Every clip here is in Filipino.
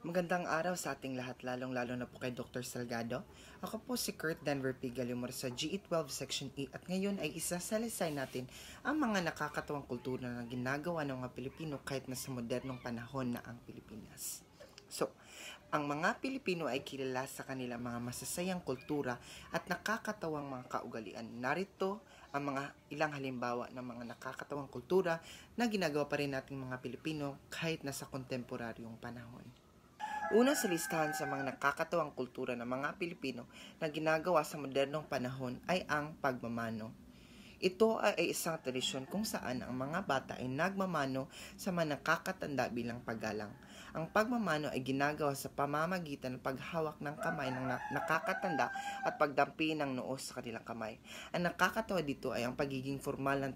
Magandang araw sa ating lahat, lalong-lalo na po kay Dr. Salgado. Ako po si Kurt Denver P. Galimor sa GE12 Section E at ngayon ay isasalaysay natin ang mga nakakatawang kultura na ginagawa ng mga Pilipino kahit na sa modernong panahon na ang Pilipinas. Ang mga Pilipino ay kilala sa kanilang mga masasayang kultura at nakakatawang mga kaugalian. Narito ang mga ilang halimbawa ng mga nakakatawang kultura na ginagawa pa rin nating mga Pilipino kahit na sa kontemporaryong panahon. Una sa listahan sa mga nakakatawang kultura ng mga Pilipino na ginagawa sa modernong panahon ay ang pagmamano. Ito ay isang tradisyon kung saan ang mga bata ay nagmamano sa mga nakakatanda bilang paggalang. Ang pagmamano ay ginagawa sa pamamagitan ng paghawak ng kamay ng nakakatanda at pagdampi ng noo sa kanilang kamay. Ang nakakatawa dito ay ang pagiging formal ng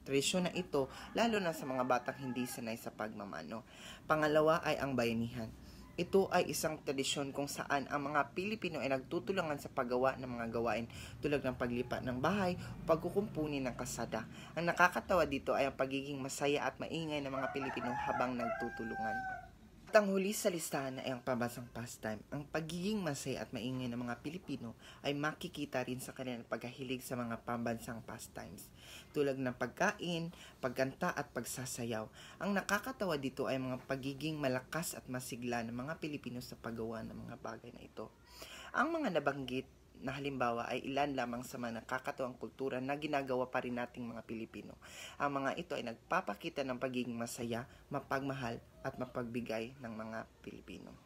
tradisyon na ito, lalo na sa mga batang hindi sanay sa pagmamano. Pangalawa ay ang bayanihan. Ito ay isang tradisyon kung saan ang mga Pilipino ay nagtutulungan sa paggawa ng mga gawain tulad ng paglipat ng bahay o pagkukumpuni ng kasada. Ang nakakatawa dito ay ang pagiging masaya at maingay ng mga Pilipino habang nagtutulungan. At ang huli sa listahan ay ang pambansang pastime. Ang pagiging masaya at maingay ng mga Pilipino ay makikita rin sa kanilang pagkahilig sa mga pambansang pastimes, tulad ng pagkain, pagkanta at pagsasayaw. Ang nakakatawa dito ay mga pagiging malakas at masigla ng mga Pilipino sa paggawa ng mga bagay na ito. Ang mga nabanggit na halimbawa ay ilan lamang sa mga nakakatawang kultura na ginagawa pa rin nating mga Pilipino. Ang mga ito ay nagpapakita ng pagiging masaya, mapagmahal at mapagbigay ng mga Pilipino.